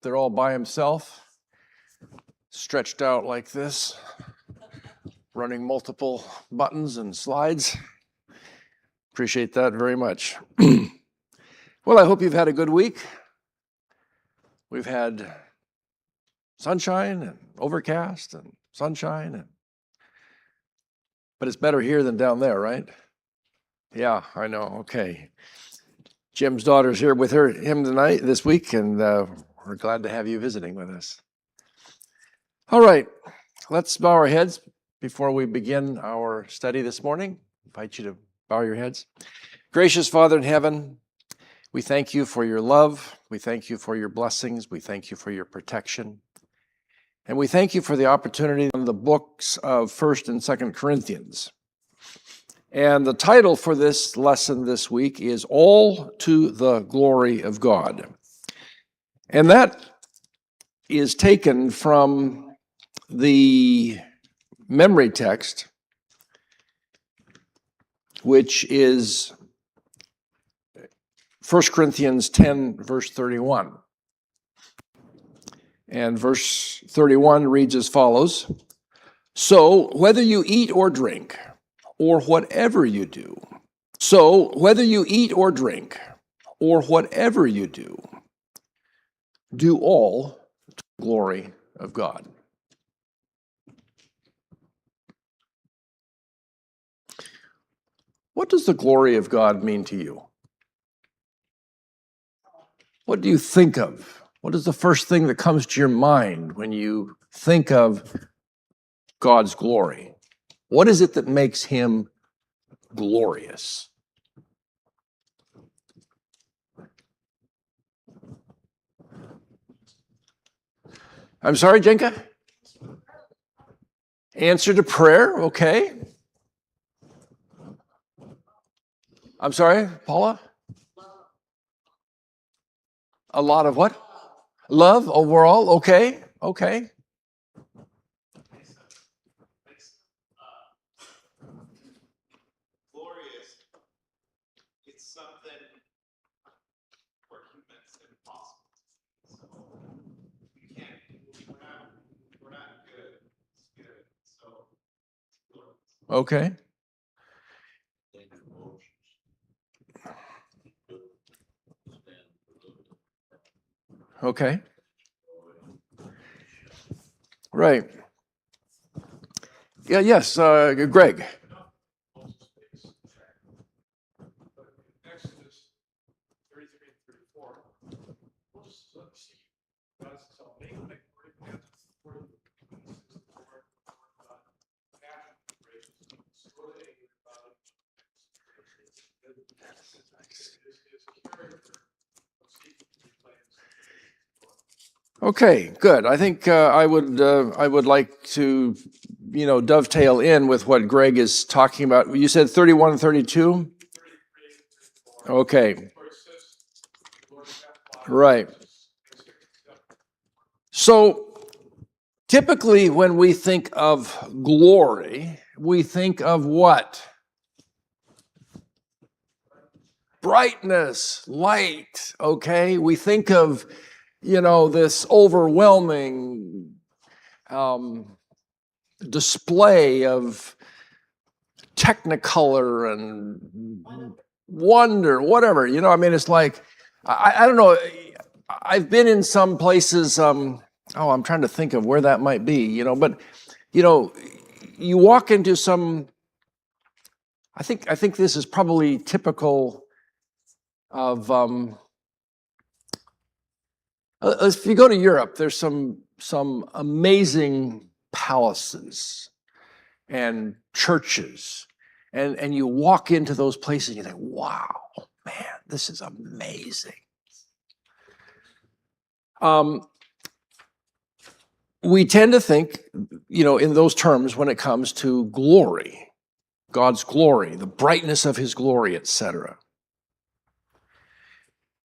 there all by himself, stretched out like this, running multiple buttons and slides. Appreciate that very much. Well, I hope you've had a good week. We've had sunshine and overcast and sunshine, but it's better here than down there, right? Yeah, I know. Okay. Jim's daughter's here with him this week, and we're glad to have you visiting with us. All right, let's bow our heads before we begin our study this morning. I invite you to bow your heads. Gracious Father in heaven, we thank you for your love. We thank you for your blessings. We thank you for your protection. And we thank you for the opportunity on the books of 1st and 2nd Corinthians. And the title for this lesson this week is All to the Glory of God. And that is taken from the memory text, which is 1 Corinthians 10, verse 31. And verse 31 reads as follows: So whether you eat or drink, or whatever you do, do all to the glory of God. What does the glory of God mean to you? What do you think of? What is the first thing that comes to your mind when you think of God's glory? What is it that makes him glorious? I'm sorry, Jenka? Answer to prayer, okay. I'm sorry, Paula? A lot of what? Love overall, okay. Glorious, it's something for humans impossible. So we can't, we're not good. It's good. So glorious. Okay. Okay. Right. Yeah, yes, Greg. Exodus 33 and 34. We'll just see. God says, I'll make my glory manifest before you. This is the word of God. Passion, gracious, slow to anger, God. His character of seeking his plans. Okay, good. I think I would like to, dovetail in with what Greg is talking about. You said 31 and 32? Okay. Right. So typically when we think of glory, we think of what? Brightness, light, okay? We think of, this overwhelming display of technicolor and wonder, whatever. It's like, I don't know. I've been in some places, I'm trying to think of where that might be, but, you walk into some, I think this is probably typical of, if you go to Europe, there's some amazing palaces and churches, and you walk into those places and you think, wow, man, this is amazing. We tend to think, in those terms when it comes to glory, God's glory, the brightness of his glory, etc.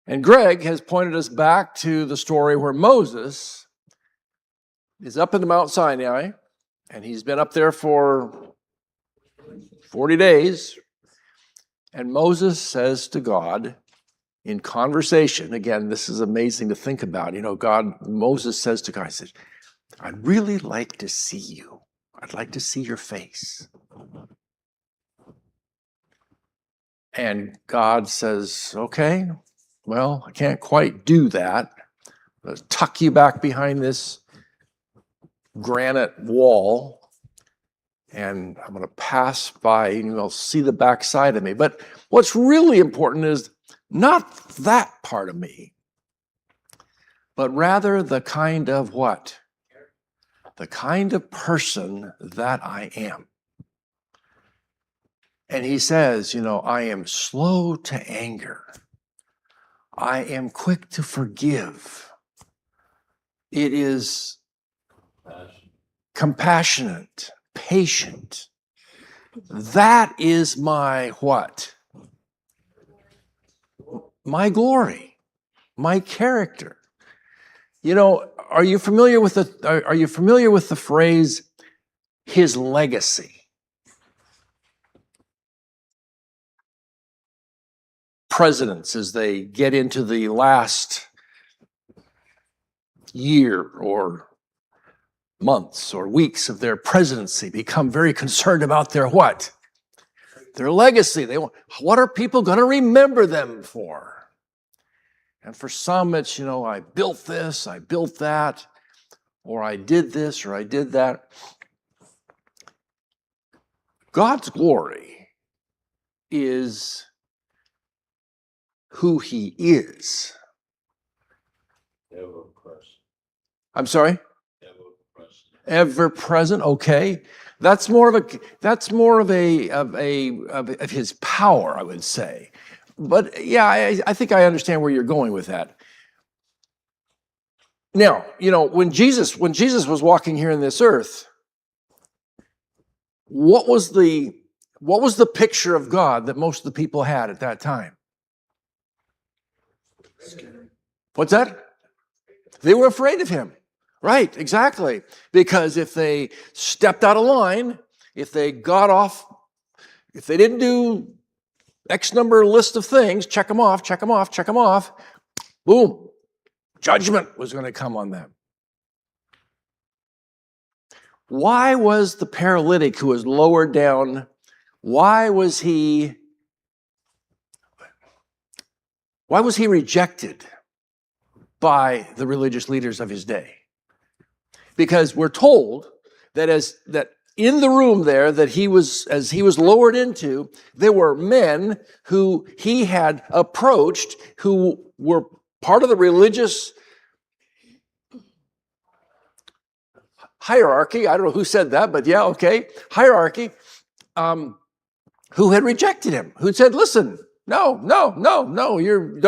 And Greg has pointed us back to the story where Moses is up in the Mount Sinai, and he's been up there for 40 days, and Moses says to God, in conversation. Again, this is amazing to think about. You know, Moses says to God, he says, I'd really like to see you. I'd like to see your face. And God says, okay, well, I can't quite do that. Let's tuck you back behind this granite wall, and I'm going to pass by and you'll see the backside of me. But what's really important is not that part of me, but rather the kind of what? The kind of person that I am. And he says, you know, I am slow to anger. I am quick to forgive. It is compassionate, patient. That is my what? My glory, my character. You know, are you familiar with the phrase his legacy? Presidents, as they get into the last year or months or weeks of their presidency, become very concerned about their what? Their legacy. What are people going to remember them for? And for some, it's, you know, I built this, I built that, or I did this, or I did that. God's glory is who he is. Ever present. I'm sorry? Ever present. Ever present. Okay. That's more of his power, I would say. But yeah, I think I understand where you're going with that. Now, you know, when Jesus was walking here in this earth, what was the picture of God that most of the people had at that time? What's that? They were afraid of him. Right, exactly. Because if they stepped out of line, if they got off, if they didn't do X number list of things, check them off, boom, judgment was going to come on them. Why was the paralytic who was lowered down, why was he rejected by the religious leaders of his day? Because we're told that that in the room there that as he was lowered into, there were men who he had approached who were part of the religious hierarchy. I don't know who said that, but yeah, okay, hierarchy, who had rejected him, who said, listen, no,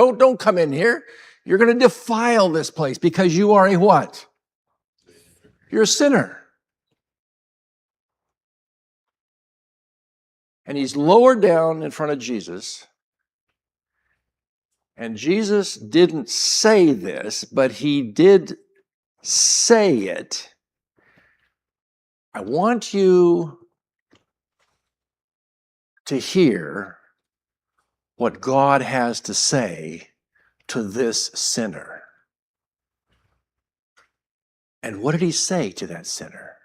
don't come in here. You're going to defile this place because you are a what? You're a sinner. And he's lowered down in front of Jesus. And Jesus didn't say this, but he did say it. I want you to hear what God has to say to this sinner. And what did he say to that sinner?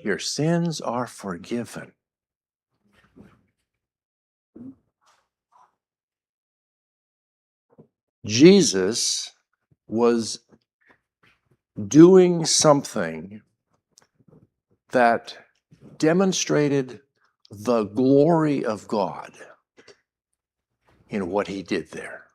Your sins are forgiven. Jesus was doing something that demonstrated the glory of God in what he did there.